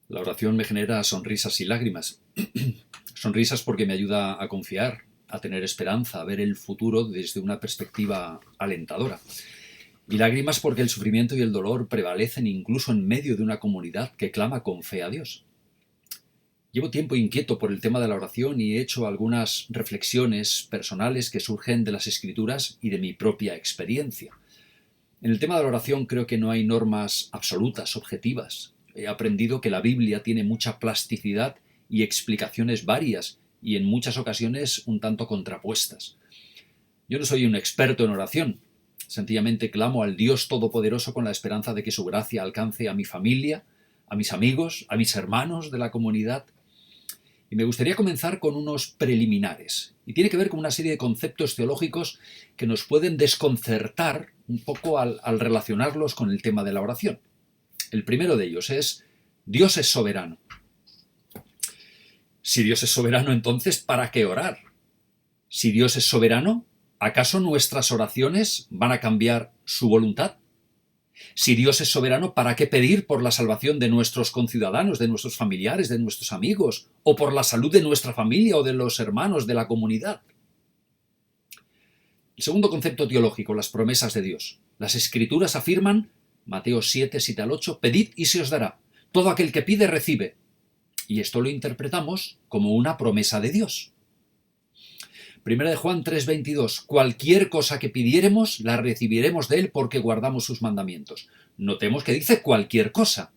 La oración me genera sonrisas y lágrimas. Sonrisas porque me ayuda a confiar, a tener esperanza, a ver el futuro desde una perspectiva alentadora. Y lágrimas porque el sufrimiento y el dolor prevalecen incluso en medio de una comunidad que clama con fe a Dios. Llevo tiempo inquieto por el tema de la oración y he hecho algunas reflexiones personales que surgen de las Escrituras y de mi propia experiencia. En el tema de la oración creo que no hay normas absolutas, objetivas. He aprendido que la Biblia tiene mucha plasticidad y explicaciones varias y en muchas ocasiones un tanto contrapuestas. Yo no soy un experto en oración. Sencillamente clamo al Dios Todopoderoso con la esperanza de que su gracia alcance a mi familia, a mis amigos, a mis hermanos de la comunidad. Y me gustaría comenzar con unos preliminares. Y tiene que ver con una serie de conceptos teológicos que nos pueden desconcertar un poco al relacionarlos con el tema de la oración. El primero de ellos es: Dios es soberano. Si Dios es soberano, entonces, ¿para qué orar? Si Dios es soberano, ¿acaso nuestras oraciones van a cambiar su voluntad? Si Dios es soberano, ¿para qué pedir por la salvación de nuestros conciudadanos, de nuestros familiares, de nuestros amigos, o por la salud de nuestra familia o de los hermanos de la comunidad? El segundo concepto teológico, las promesas de Dios. Las Escrituras afirman, Mateo 7, 7 al 8, pedid y se os dará. Todo aquel que pide, recibe. Y esto lo interpretamos como una promesa de Dios. Primera de Juan 3:22, cualquier cosa que pidiéremos la recibiremos de Él porque guardamos sus mandamientos. Notemos que dice cualquier cosa.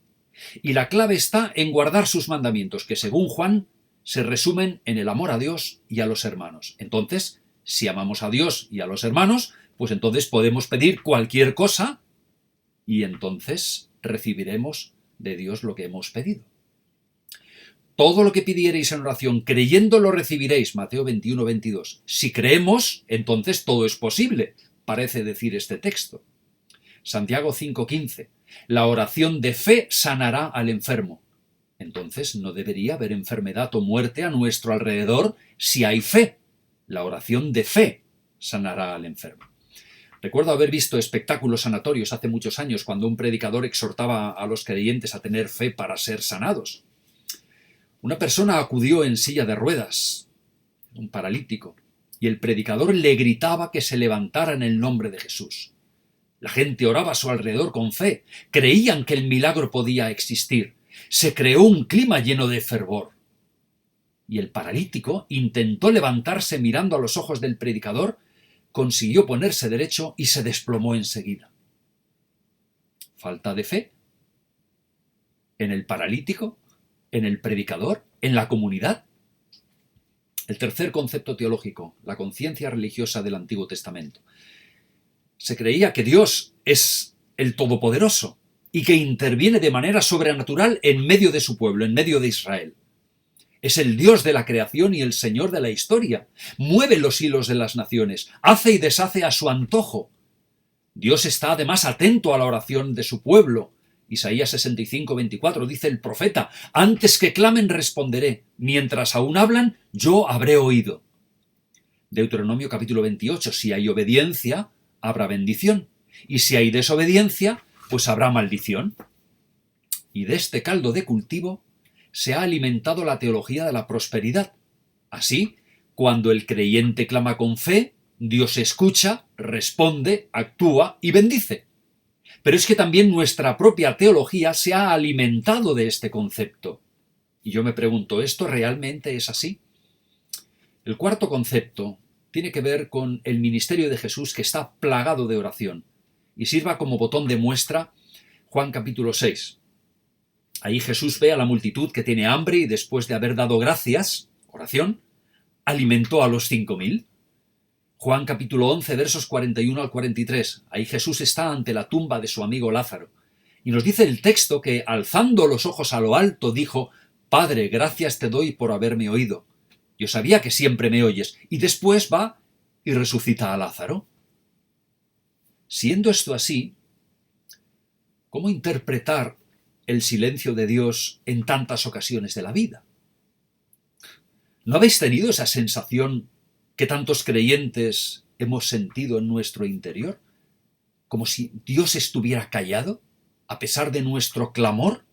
Y la clave está en guardar sus mandamientos, que según Juan se resumen en el amor a Dios y a los hermanos. Entonces, si amamos a Dios y a los hermanos, pues entonces podemos pedir cualquier cosa y entonces recibiremos de Dios lo que hemos pedido. Todo lo que pidiereis en oración, creyendo lo recibiréis, Mateo 21, 22. Si creemos, entonces todo es posible, parece decir este texto. Santiago 5:15. La oración de fe sanará al enfermo. Entonces no debería haber enfermedad o muerte a nuestro alrededor si hay fe. La oración de fe sanará al enfermo. Recuerdo haber visto espectáculos sanatorios hace muchos años cuando un predicador exhortaba a los creyentes a tener fe para ser sanados. Una persona acudió en silla de ruedas, un paralítico, y el predicador le gritaba que se levantara en el nombre de Jesús. La gente oraba a su alrededor con fe, creían que el milagro podía existir. Se creó un clima lleno de fervor. Y el paralítico intentó levantarse mirando a los ojos del predicador, consiguió ponerse derecho y se desplomó enseguida. ¿Falta de fe? ¿En el paralítico? ¿En el predicador? ¿En la comunidad? El tercer concepto teológico, la conciencia religiosa del Antiguo Testamento. Se creía que Dios es el Todopoderoso y que interviene de manera sobrenatural en medio de su pueblo, en medio de Israel. Es el Dios de la creación y el Señor de la historia. Mueve los hilos de las naciones, hace y deshace a su antojo. Dios está además atento a la oración de su pueblo. Isaías 65:24 dice el profeta: antes que clamen responderé, mientras aún hablan yo habré oído. Deuteronomio capítulo 28, si hay obediencia, habrá bendición, y si hay desobediencia, pues habrá maldición. Y de este caldo de cultivo se ha alimentado la teología de la prosperidad. Así, cuando el creyente clama con fe, Dios escucha, responde, actúa y bendice. Pero es que también nuestra propia teología se ha alimentado de este concepto. Y yo me pregunto, ¿esto realmente es así? El cuarto concepto tiene que ver con el ministerio de Jesús, que está plagado de oración. Y sirva como botón de muestra Juan capítulo 6. Ahí Jesús ve a la multitud que tiene hambre y después de haber dado gracias, oración, alimentó a los 5.000. Juan capítulo 11, versos 41 al 43. Ahí Jesús está ante la tumba de su amigo Lázaro. Y nos dice el texto que, alzando los ojos a lo alto, dijo: Padre, gracias te doy por haberme oído. Yo sabía que siempre me oyes. Y después va y resucita a Lázaro. Siendo esto así, ¿cómo interpretar el silencio de Dios en tantas ocasiones de la vida? ¿No habéis tenido esa sensación que tantos creyentes hemos sentido en nuestro interior? Como si Dios estuviera callado a pesar de nuestro clamor.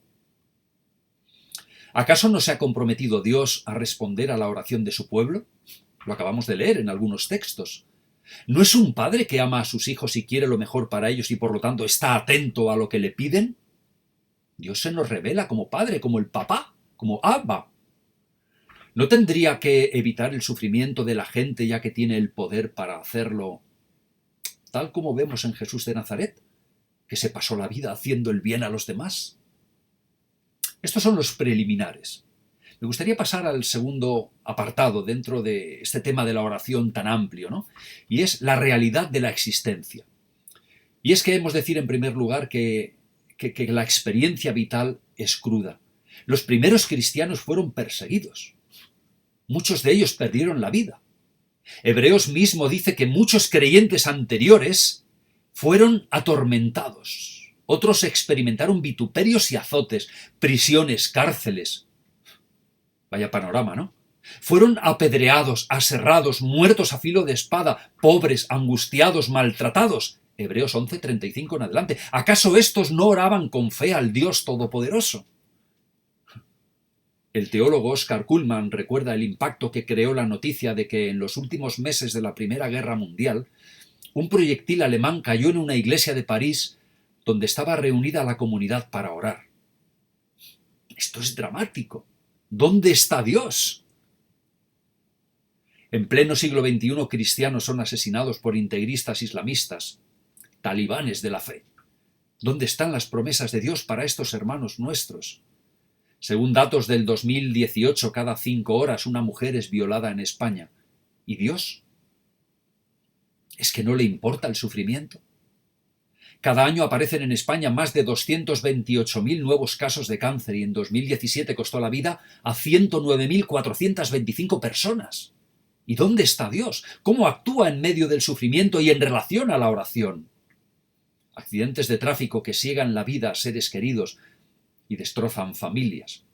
¿Acaso no se ha comprometido Dios a responder a la oración de su pueblo? Lo acabamos de leer en algunos textos. ¿No es un padre que ama a sus hijos y quiere lo mejor para ellos y por lo tanto está atento a lo que le piden? Dios se nos revela como padre, como el papá, como Abba. ¿No tendría que evitar el sufrimiento de la gente ya que tiene el poder para hacerlo, tal como vemos en Jesús de Nazaret, que se pasó la vida haciendo el bien a los demás? Estos son los preliminares. Me gustaría pasar al segundo apartado dentro de este tema de la oración tan amplio, ¿no? Y es la realidad de la existencia. Y es que hemos de decir en primer lugar que la experiencia vital es cruda. Los primeros cristianos fueron perseguidos. Muchos de ellos perdieron la vida. Hebreos mismo dice que muchos creyentes anteriores fueron atormentados. Otros experimentaron vituperios y azotes, prisiones, cárceles. Vaya panorama, ¿no? Fueron apedreados, aserrados, muertos a filo de espada, pobres, angustiados, maltratados. Hebreos 11:35 en adelante. ¿Acaso estos no oraban con fe al Dios Todopoderoso? El teólogo Oscar Cullmann recuerda el impacto que creó la noticia de que en los últimos meses de la Primera Guerra Mundial un proyectil alemán cayó en una iglesia de París donde estaba reunida la comunidad para orar. Esto es dramático. ¿Dónde está Dios? En pleno siglo XXI, cristianos son asesinados por integristas islamistas, talibanes de la fe. ¿Dónde están las promesas de Dios para estos hermanos nuestros? Según datos del 2018, cada 5 horas una mujer es violada en España. ¿Y Dios? ¿Es que no le importa el sufrimiento? Cada año aparecen en España más de 228.000 nuevos casos de cáncer y en 2017 costó la vida a 109.425 personas. ¿Y dónde está Dios? ¿Cómo actúa en medio del sufrimiento y en relación a la oración? Accidentes de tráfico que ciegan la vida a seres queridos y destrozan familias.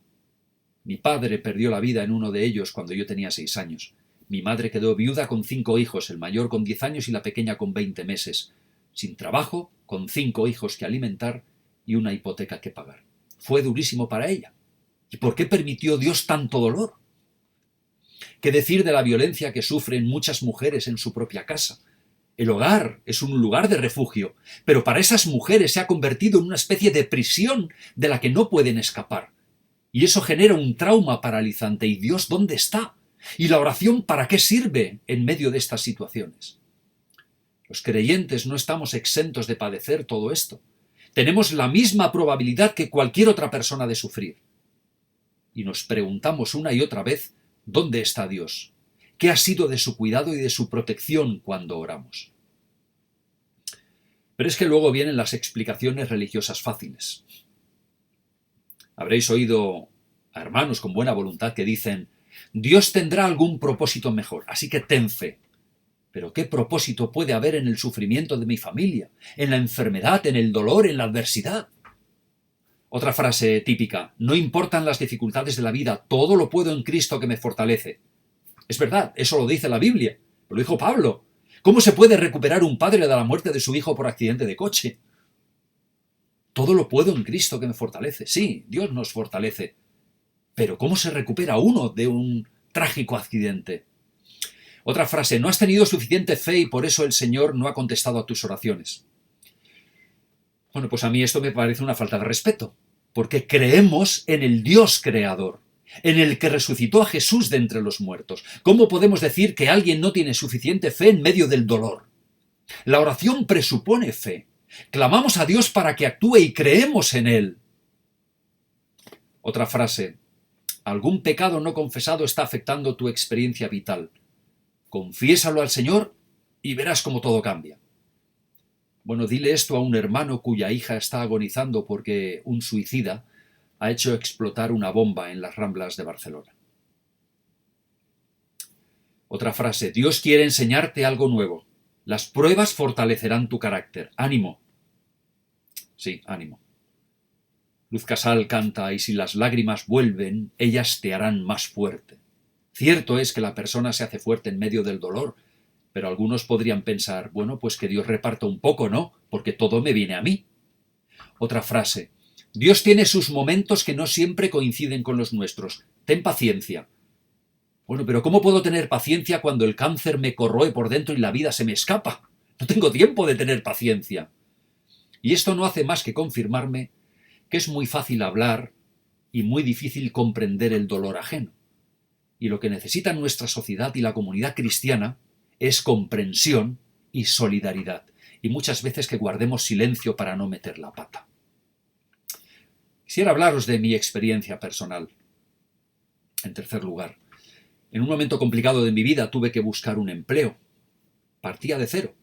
Mi padre perdió la vida en uno de ellos cuando yo tenía 6 años. Mi madre quedó viuda con 5 hijos, el mayor con 10 años y la pequeña con 20 meses, sin trabajo, con 5 hijos que alimentar y una hipoteca que pagar. Fue durísimo para ella. ¿Y por qué permitió Dios tanto dolor? ¿Qué decir de la violencia que sufren muchas mujeres en su propia casa? El hogar es un lugar de refugio, pero para esas mujeres se ha convertido en una especie de prisión de la que no pueden escapar. Y eso genera un trauma paralizante. ¿Y Dios dónde está? ¿Y la oración para qué sirve en medio de estas situaciones? Los creyentes no estamos exentos de padecer todo esto. Tenemos la misma probabilidad que cualquier otra persona de sufrir. Y nos preguntamos una y otra vez, ¿dónde está Dios? ¿Qué ha sido de su cuidado y de su protección cuando oramos? Pero es que luego vienen las explicaciones religiosas fáciles. Habréis oído a hermanos con buena voluntad que dicen: Dios tendrá algún propósito mejor, así que ten fe. Pero ¿qué propósito puede haber en el sufrimiento de mi familia, en la enfermedad, en el dolor, en la adversidad? Otra frase típica: no importan las dificultades de la vida, todo lo puedo en Cristo que me fortalece. Es verdad, eso lo dice la Biblia, lo dijo Pablo. ¿Cómo se puede recuperar un padre de la muerte de su hijo por accidente de coche? Todo lo puedo en Cristo que me fortalece. Sí, Dios nos fortalece. Pero ¿cómo se recupera uno de un trágico accidente? Otra frase: no has tenido suficiente fe y por eso el Señor no ha contestado a tus oraciones. Bueno, pues a mí esto me parece una falta de respeto, porque creemos en el Dios creador, en el que resucitó a Jesús de entre los muertos. ¿Cómo podemos decir que alguien no tiene suficiente fe en medio del dolor? La oración presupone fe. Clamamos a Dios para que actúe y creemos en Él. Otra frase: algún pecado no confesado está afectando tu experiencia vital. Confiésalo al Señor y verás cómo todo cambia. Bueno, dile esto a un hermano cuya hija está agonizando porque un suicida ha hecho explotar una bomba en las Ramblas de Barcelona. Otra frase: Dios quiere enseñarte algo nuevo. Las pruebas fortalecerán tu carácter. ¡Ánimo! Sí, ánimo. Luz Casal canta: y si las lágrimas vuelven, ellas te harán más fuerte. Cierto es que la persona se hace fuerte en medio del dolor, pero algunos podrían pensar: bueno, pues que Dios reparta un poco, ¿no? Porque todo me viene a mí. Otra frase: Dios tiene sus momentos que no siempre coinciden con los nuestros. Ten paciencia. Bueno, pero ¿cómo puedo tener paciencia cuando el cáncer me corroe por dentro y la vida se me escapa? No tengo tiempo de tener paciencia. Y esto no hace más que confirmarme que es muy fácil hablar y muy difícil comprender el dolor ajeno. Y lo que necesita nuestra sociedad y la comunidad cristiana es comprensión y solidaridad. Y muchas veces que guardemos silencio para no meter la pata. Quisiera hablaros de mi experiencia personal. En tercer lugar, en un momento complicado de mi vida tuve que buscar un empleo. Partía de cero.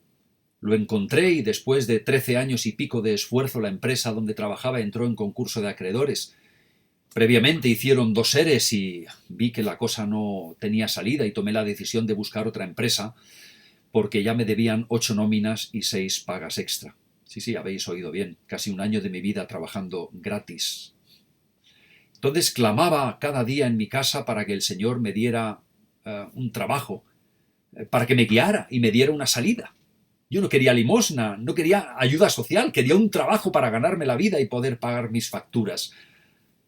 Lo encontré y después de 13 años y pico de esfuerzo la empresa donde trabajaba entró en concurso de acreedores. Previamente hicieron 2 EREs y vi que la cosa no tenía salida y tomé la decisión de buscar otra empresa porque ya me debían 8 nóminas y 6 pagas extra. Sí, habéis oído bien, casi un año de mi vida trabajando gratis. Entonces clamaba cada día en mi casa para que el Señor me diera un trabajo, para que me guiara y me diera una salida. Yo no quería limosna, no quería ayuda social, quería un trabajo para ganarme la vida y poder pagar mis facturas.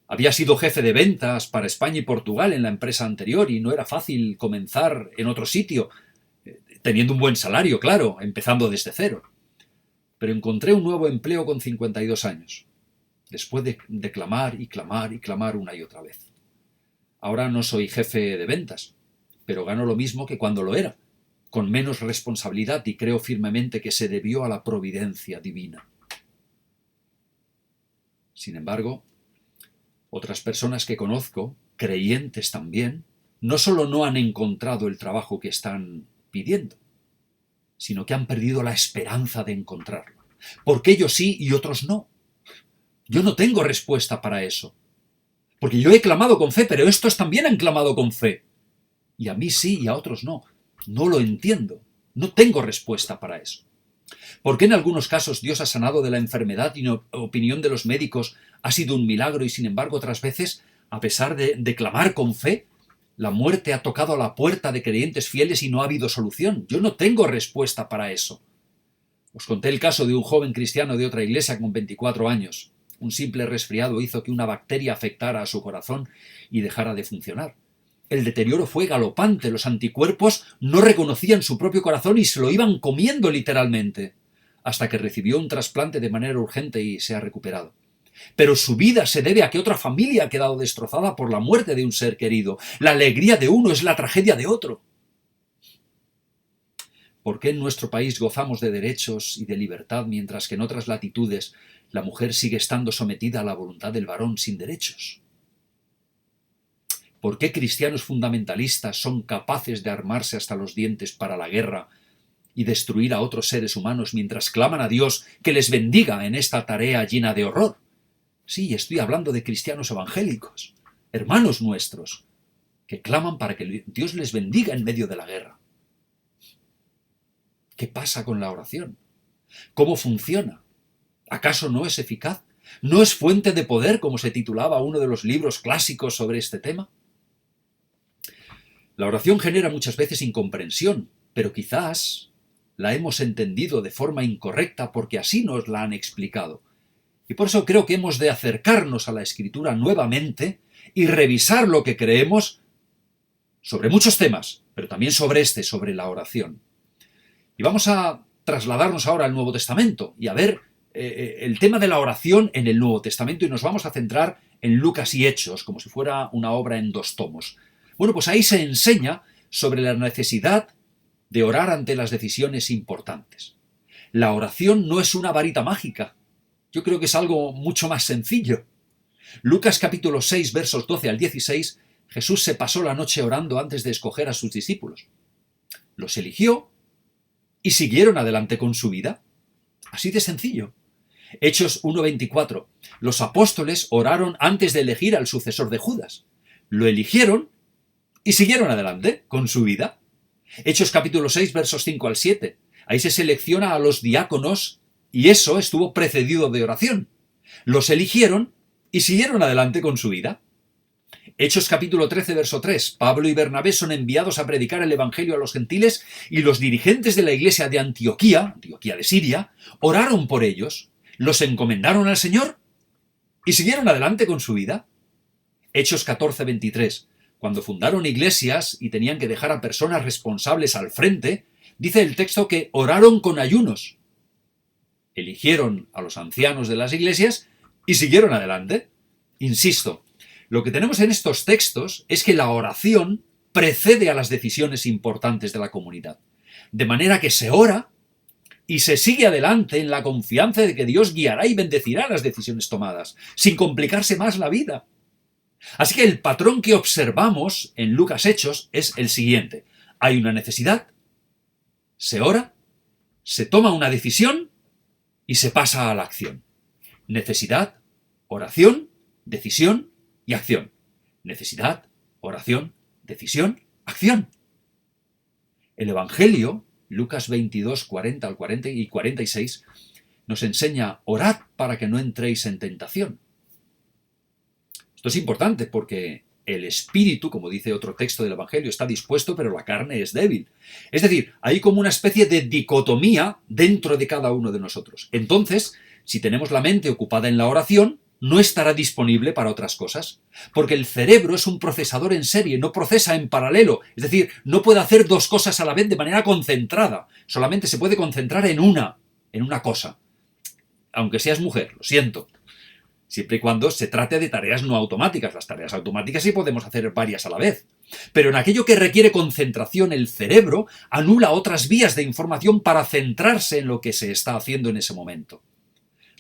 Había sido jefe de ventas para España y Portugal en la empresa anterior y no era fácil comenzar en otro sitio, teniendo un buen salario, claro, empezando desde cero. Pero encontré un nuevo empleo con 52 años, después de clamar y clamar y clamar una y otra vez. Ahora no soy jefe de ventas, pero gano lo mismo que cuando lo era, con menos responsabilidad y creo firmemente que se debió a la providencia divina. Sin embargo, otras personas que conozco, creyentes también, no solo no han encontrado el trabajo que están pidiendo, sino que han perdido la esperanza de encontrarlo. Porque ellos sí y otros no. Yo no tengo respuesta para eso. Porque yo he clamado con fe, pero estos también han clamado con fe. Y a mí sí y a otros no. No lo entiendo. No tengo respuesta para eso. ¿Por qué en algunos casos Dios ha sanado de la enfermedad y en opinión de los médicos ha sido un milagro y sin embargo otras veces, a pesar de clamar con fe, la muerte ha tocado a la puerta de creyentes fieles y no ha habido solución? Yo no tengo respuesta para eso. Os conté el caso de un joven cristiano de otra iglesia con 24 años. Un simple resfriado hizo que una bacteria afectara a su corazón y dejara de funcionar. El deterioro fue galopante, los anticuerpos no reconocían su propio corazón y se lo iban comiendo literalmente, hasta que recibió un trasplante de manera urgente y se ha recuperado. Pero su vida se debe a que otra familia ha quedado destrozada por la muerte de un ser querido. La alegría de uno es la tragedia de otro. ¿Por qué en nuestro país gozamos de derechos y de libertad mientras que en otras latitudes la mujer sigue estando sometida a la voluntad del varón sin derechos? ¿Por qué cristianos fundamentalistas son capaces de armarse hasta los dientes para la guerra y destruir a otros seres humanos mientras claman a Dios que les bendiga en esta tarea llena de horror? Sí, estoy hablando de cristianos evangélicos, hermanos nuestros, que claman para que Dios les bendiga en medio de la guerra. ¿Qué pasa con la oración? ¿Cómo funciona? ¿Acaso no es eficaz? ¿No es fuente de poder, como se titulaba uno de los libros clásicos sobre este tema? La oración genera muchas veces incomprensión, pero quizás la hemos entendido de forma incorrecta porque así nos la han explicado. Y por eso creo que hemos de acercarnos a la Escritura nuevamente y revisar lo que creemos sobre muchos temas, pero también sobre sobre la oración. Y vamos a trasladarnos ahora al Nuevo Testamento y a ver el tema de la oración en el Nuevo Testamento y nos vamos a centrar en Lucas y Hechos, como si fuera una obra en 2 tomos. Bueno, pues ahí se enseña sobre la necesidad de orar ante las decisiones importantes. La oración no es una varita mágica. Yo creo que es algo mucho más sencillo. Lucas capítulo 6, versos 12 al 16, Jesús se pasó la noche orando antes de escoger a sus discípulos. Los eligió y siguieron adelante con su vida. Así de sencillo. Hechos 1:24. Los apóstoles oraron antes de elegir al sucesor de Judas. Lo eligieron y siguieron adelante con su vida. Hechos capítulo 6, versos 5 al 7. Ahí se selecciona a los diáconos y eso estuvo precedido de oración. Los eligieron y siguieron adelante con su vida. Hechos capítulo 13, verso 3. Pablo y Bernabé son enviados a predicar el evangelio a los gentiles y los dirigentes de la iglesia de Antioquía de Siria, oraron por ellos, los encomendaron al Señor y siguieron adelante con su vida. Hechos 14:23. Cuando fundaron iglesias y tenían que dejar a personas responsables al frente, dice el texto que oraron con ayunos. Eligieron a los ancianos de las iglesias y siguieron adelante. Insisto, lo que tenemos en estos textos es que la oración precede a las decisiones importantes de la comunidad. De manera que se ora y se sigue adelante en la confianza de que Dios guiará y bendecirá las decisiones tomadas, sin complicarse más la vida. Así que el patrón que observamos en Lucas Hechos es el siguiente. Hay una necesidad, se ora, se toma una decisión y se pasa a la acción. Necesidad, oración, decisión y acción. Necesidad, oración, decisión, acción. El Evangelio, Lucas 22, 40 al 40 y 46, nos enseña: orad para que no entréis en tentación. Esto es importante porque el espíritu, como dice otro texto del Evangelio, está dispuesto, pero la carne es débil. Es decir, hay como una especie de dicotomía dentro de cada uno de nosotros. Entonces, si tenemos la mente ocupada en la oración, no estará disponible para otras cosas, porque el cerebro es un procesador en serie, no procesa en paralelo, es decir, no puede hacer dos cosas a la vez de manera concentrada, solamente se puede concentrar en una cosa, aunque seas mujer, lo siento, siempre y cuando se trate de tareas no automáticas. Las tareas automáticas sí podemos hacer varias a la vez, pero en aquello que requiere concentración, el cerebro anula otras vías de información para centrarse en lo que se está haciendo en ese momento.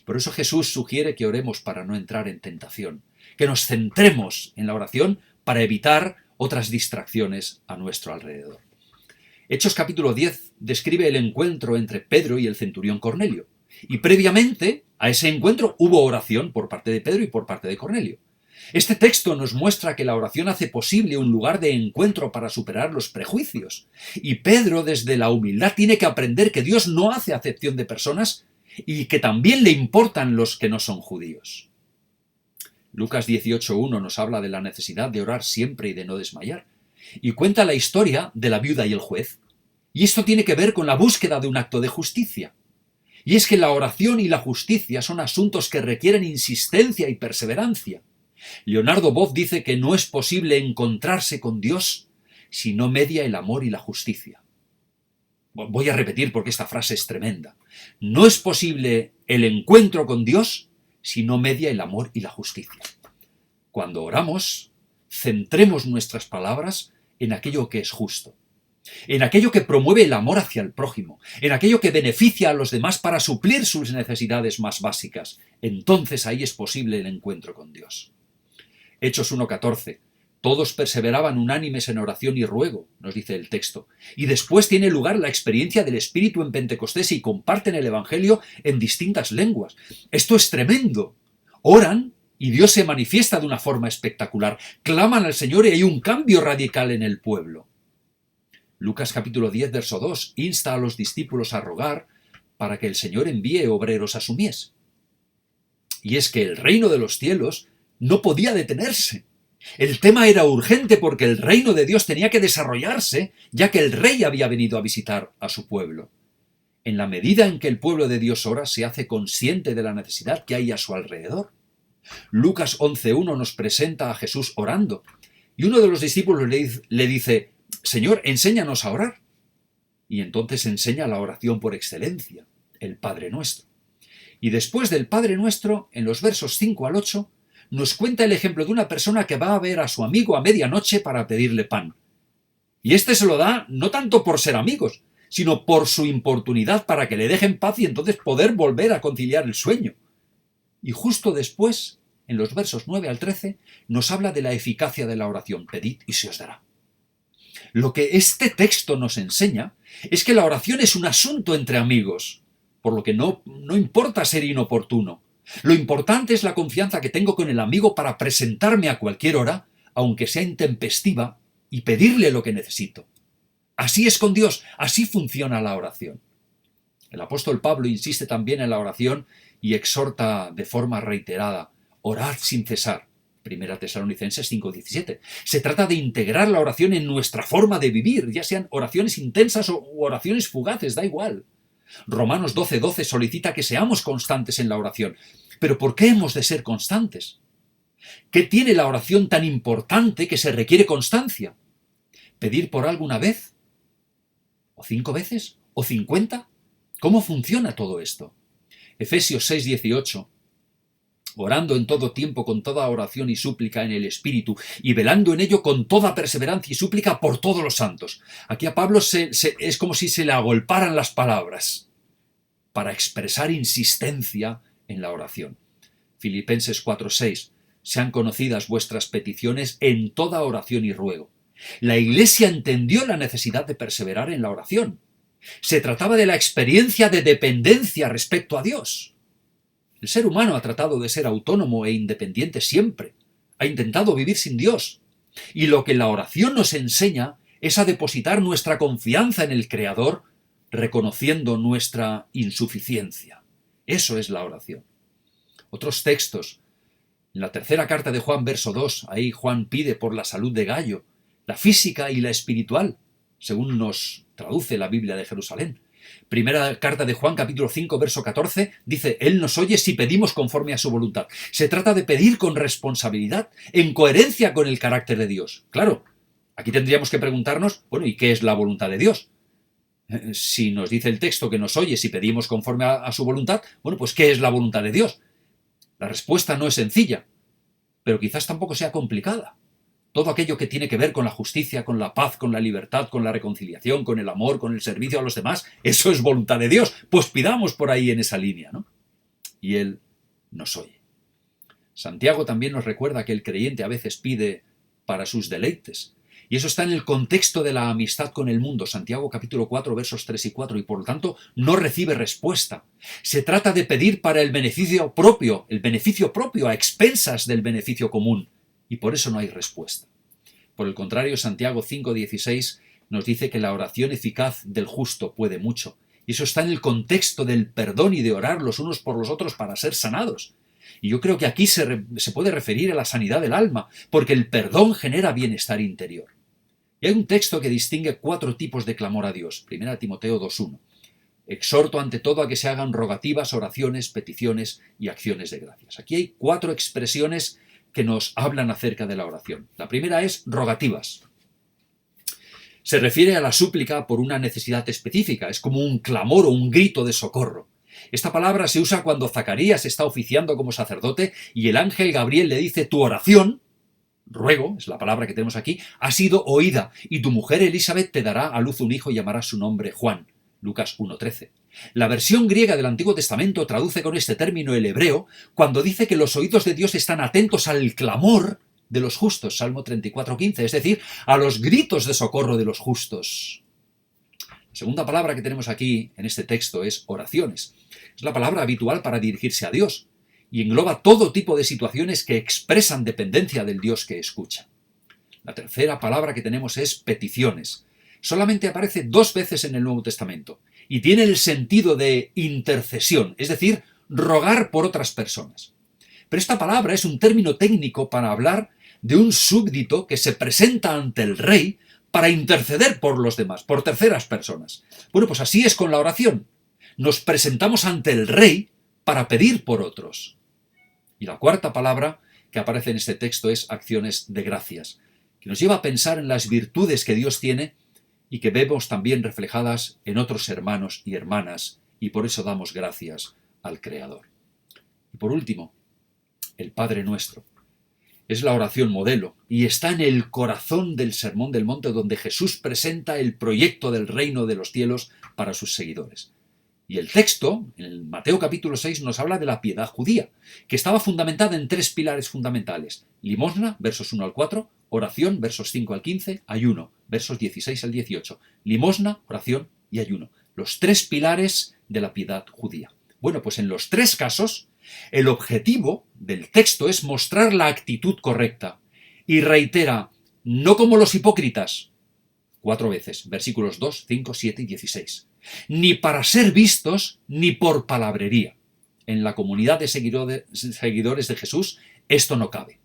Por eso Jesús sugiere que oremos para no entrar en tentación, que nos centremos en la oración para evitar otras distracciones a nuestro alrededor. Hechos capítulo 10 describe el encuentro entre Pedro y el centurión Cornelio, y previamente a ese encuentro hubo oración por parte de Pedro y por parte de Cornelio. Este texto nos muestra que la oración hace posible un lugar de encuentro para superar los prejuicios, y Pedro desde la humildad tiene que aprender que Dios no hace acepción de personas y que también le importan los que no son judíos. Lucas 18:1 nos habla de la necesidad de orar siempre y de no desmayar, y cuenta la historia de la viuda y el juez. Y esto tiene que ver con la búsqueda de un acto de justicia. Y es que la oración y la justicia son asuntos que requieren insistencia y perseverancia. Leonardo Boff dice que no es posible encontrarse con Dios si no media el amor y la justicia. Voy a repetir porque esta frase es tremenda. No es posible el encuentro con Dios si no media el amor y la justicia. Cuando oramos, centremos nuestras palabras en aquello que es justo, en aquello que promueve el amor hacia el prójimo, en aquello que beneficia a los demás para suplir sus necesidades más básicas. Entonces ahí es posible el encuentro con Dios. Hechos 1:14. Todos perseveraban unánimes en oración y ruego, nos dice el texto. Y después tiene lugar la experiencia del Espíritu en Pentecostés y comparten el Evangelio en distintas lenguas. Esto es tremendo. Oran y Dios se manifiesta de una forma espectacular. Claman al Señor y hay un cambio radical en el pueblo. Lucas capítulo 10, verso 2, insta a los discípulos a rogar para que el Señor envíe obreros a su mies. Y es que el reino de los cielos no podía detenerse. El tema era urgente porque el reino de Dios tenía que desarrollarse, ya que el rey había venido a visitar a su pueblo. En la medida en que el pueblo de Dios ora, se hace consciente de la necesidad que hay a su alrededor. Lucas 11:1 nos presenta a Jesús orando, y uno de los discípulos le dice: Señor, enséñanos a orar. Y entonces enseña la oración por excelencia, el Padre Nuestro. Y después del Padre Nuestro, en los versos 5 al 8, nos cuenta el ejemplo de una persona que va a ver a su amigo a medianoche para pedirle pan. Y este se lo da no tanto por ser amigos, sino por su importunidad para que le dejen paz y entonces poder volver a conciliar el sueño. Y justo después, en los versos 9 al 13, nos habla de la eficacia de la oración. Pedid y se os dará. Lo que este texto nos enseña es que la oración es un asunto entre amigos, por lo que no importa ser inoportuno. Lo importante es la confianza que tengo con el amigo para presentarme a cualquier hora, aunque sea intempestiva, y pedirle lo que necesito. Así es con Dios, así funciona la oración. El apóstol Pablo insiste también en la oración y exhorta de forma reiterada: orad sin cesar. 1 Tesalonicenses 5:17. Se trata de integrar la oración en nuestra forma de vivir, ya sean oraciones intensas o oraciones fugaces, da igual. Romanos 12:12 solicita que seamos constantes en la oración. Pero ¿por qué hemos de ser constantes? ¿Qué tiene la oración tan importante que se requiere constancia? ¿Pedir por algo una vez? ¿O 5 veces? ¿O 50? ¿Cómo funciona todo esto? Efesios 6:18. Orando en todo tiempo con toda oración y súplica en el Espíritu, y velando en ello con toda perseverancia y súplica por todos los santos. Aquí a Pablo es como si se le agolparan las palabras para expresar insistencia en la oración. Filipenses 4:6. Sean conocidas vuestras peticiones en toda oración y ruego. La Iglesia entendió la necesidad de perseverar en la oración. Se trataba de la experiencia de dependencia respecto a Dios. El ser humano ha tratado de ser autónomo e independiente siempre. Ha intentado vivir sin Dios. Y lo que la oración nos enseña es a depositar nuestra confianza en el Creador, reconociendo nuestra insuficiencia. Eso es la oración. Otros textos. En la tercera carta de Juan, verso 2, ahí Juan pide por la salud de Gayo, la física y la espiritual, según nos traduce la Biblia de Jerusalén. Primera carta de Juan, capítulo 5, verso 14, dice, Él nos oye si pedimos conforme a su voluntad. Se trata de pedir con responsabilidad, en coherencia con el carácter de Dios. Claro, aquí tendríamos que preguntarnos, bueno, ¿y qué es la voluntad de Dios? Si nos dice el texto que nos oye si pedimos conforme a su voluntad, bueno, pues ¿qué es la voluntad de Dios? La respuesta no es sencilla, pero quizás tampoco sea complicada. Todo aquello que tiene que ver con la justicia, con la paz, con la libertad, con la reconciliación, con el amor, con el servicio a los demás, eso es voluntad de Dios. Pues pidamos por ahí en esa línea, ¿no? Y Él nos oye. Santiago también nos recuerda que el creyente a veces pide para sus deleites. Y eso está en el contexto de la amistad con el mundo. Santiago capítulo 4, versos 3 y 4, y por lo tanto no recibe respuesta. Se trata de pedir para el beneficio propio a expensas del beneficio común. Y por eso no hay respuesta. Por el contrario, Santiago 5:16 nos dice que la oración eficaz del justo puede mucho. Y eso está en el contexto del perdón y de orar los unos por los otros para ser sanados. Y yo creo que aquí se puede referir a la sanidad del alma, porque el perdón genera bienestar interior. Y hay un texto que distingue 4 tipos de clamor a Dios. 1 Timoteo 2:1. Exhorto ante todo a que se hagan rogativas, oraciones, peticiones y acciones de gracias. Aquí hay 4 expresiones que nos hablan acerca de la oración. La primera es rogativas. Se refiere a la súplica por una necesidad específica, es como un clamor o un grito de socorro. Esta palabra se usa cuando Zacarías está oficiando como sacerdote y el ángel Gabriel le dice: tu oración, ruego, es la palabra que tenemos aquí, ha sido oída y tu mujer Elizabeth te dará a luz un hijo y llamarás su nombre Juan. Lucas 1:13. La versión griega del Antiguo Testamento traduce con este término el hebreo cuando dice que los oídos de Dios están atentos al clamor de los justos, Salmo 34:15, es decir, a los gritos de socorro de los justos. La segunda palabra que tenemos aquí en este texto es oraciones. Es la palabra habitual para dirigirse a Dios y engloba todo tipo de situaciones que expresan dependencia del Dios que escucha. La tercera palabra que tenemos es peticiones. Solamente aparece 2 veces en el Nuevo Testamento y tiene el sentido de intercesión, es decir, rogar por otras personas. Pero esta palabra es un término técnico para hablar de un súbdito que se presenta ante el rey para interceder por los demás, por terceras personas. Bueno, pues así es con la oración. Nos presentamos ante el rey para pedir por otros. Y la cuarta palabra que aparece en este texto es acciones de gracias, que nos lleva a pensar en las virtudes que Dios tiene y que vemos también reflejadas en otros hermanos y hermanas, y por eso damos gracias al Creador. Y por último, el Padre Nuestro. Es la oración modelo y está en el corazón del Sermón del Monte, donde Jesús presenta el proyecto del reino de los cielos para sus seguidores. Y el texto, en el Mateo capítulo 6, nos habla de la piedad judía, que estaba fundamentada en 3 pilares fundamentales: limosna, versos 1 al 4, oración, versos 5 al 15, ayuno, versos 16 al 18. Limosna, oración y ayuno. Los 3 pilares de la piedad judía. Bueno, pues en los 3 casos, el objetivo del texto es mostrar la actitud correcta. Y reitera, no como los hipócritas, 4 veces, versículos 2, 5, 7 y 16. Ni para ser vistos, ni por palabrería. En la comunidad de seguidores de Jesús, esto no cabe.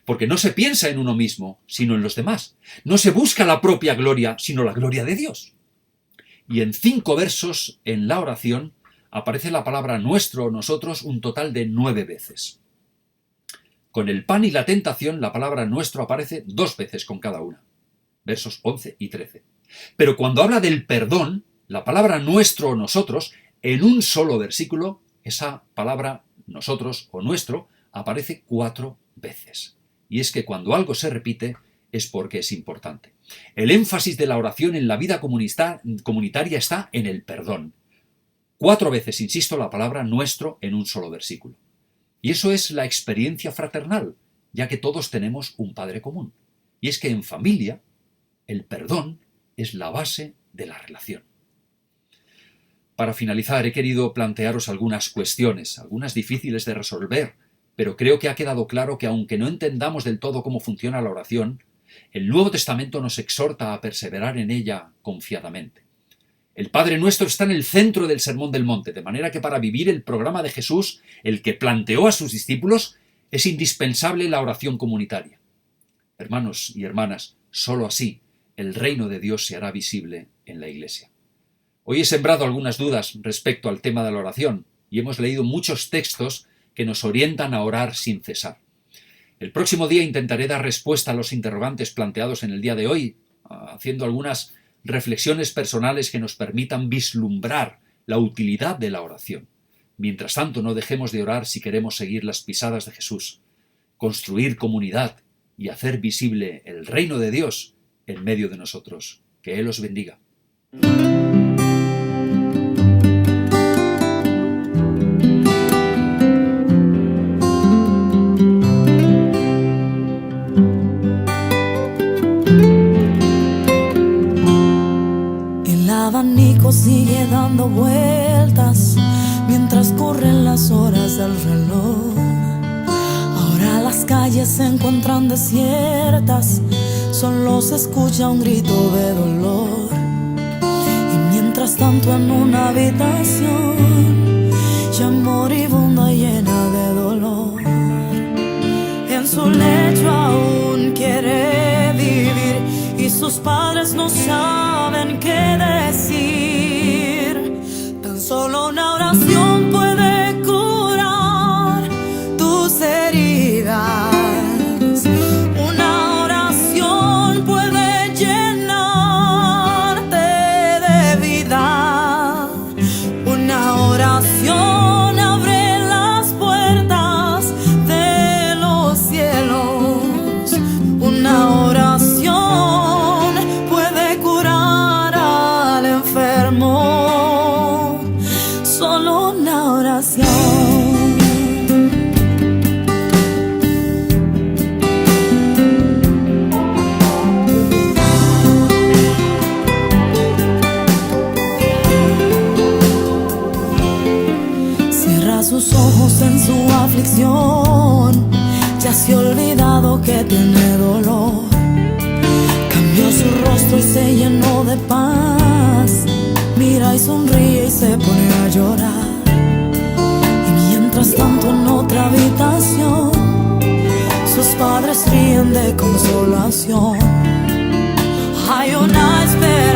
Porque no se piensa en uno mismo, sino en los demás. No se busca la propia gloria, sino la gloria de Dios. Y en 5 versos, en la oración, aparece la palabra nuestro o nosotros un total de 9 veces. Con el pan y la tentación, la palabra nuestro aparece 2 veces con cada una, versos 11 y 13. Pero cuando habla del perdón, la palabra nuestro o nosotros, en un solo versículo, esa palabra nosotros o nuestro aparece 4 veces. Y es que cuando algo se repite es porque es importante. El énfasis de la oración en la vida comunitaria está en el perdón. 4 veces, insisto, la palabra nuestro en un solo versículo. Y eso es la experiencia fraternal, ya que todos tenemos un Padre común. Y es que en familia, el perdón es la base de la relación. Para finalizar, he querido plantearos algunas cuestiones, algunas difíciles de resolver, pero creo que ha quedado claro que aunque no entendamos del todo cómo funciona la oración, el Nuevo Testamento nos exhorta a perseverar en ella confiadamente. El Padre Nuestro está en el centro del Sermón del Monte, de manera que para vivir el programa de Jesús, el que planteó a sus discípulos, es indispensable la oración comunitaria. Hermanos y hermanas, solo así el reino de Dios se hará visible en la Iglesia. Hoy he sembrado algunas dudas respecto al tema de la oración y hemos leído muchos textos que nos orientan a orar sin cesar. El próximo día intentaré dar respuesta a los interrogantes planteados en el día de hoy, haciendo algunas reflexiones personales que nos permitan vislumbrar la utilidad de la oración. Mientras tanto, no dejemos de orar si queremos seguir las pisadas de Jesús, construir comunidad y hacer visible el reino de Dios en medio de nosotros. Que Él os bendiga. Sigue dando vueltas mientras corren las horas del reloj. Ahora las calles se encuentran desiertas, solo se escucha un grito de dolor. Y mientras tanto en una habitación ya moribunda y llena de dolor, en su lecho aún quiere vivir y sus padres no saben qué decir. Solo una oración puede curar tus heridas. Una oración puede llenarte de vida. Una oración abre las puertas de los cielos. Una oración puede curar al enfermo. Solo una oración. Cierra sus ojos en su aflicción, ya se ha olvidado que tiene dolor. Cambió su rostro y se llenó de paz. Mira y sonríe y se pone a llorar. Y mientras tanto en otra habitación sus padres ríen de consolación. Hay una esperanza.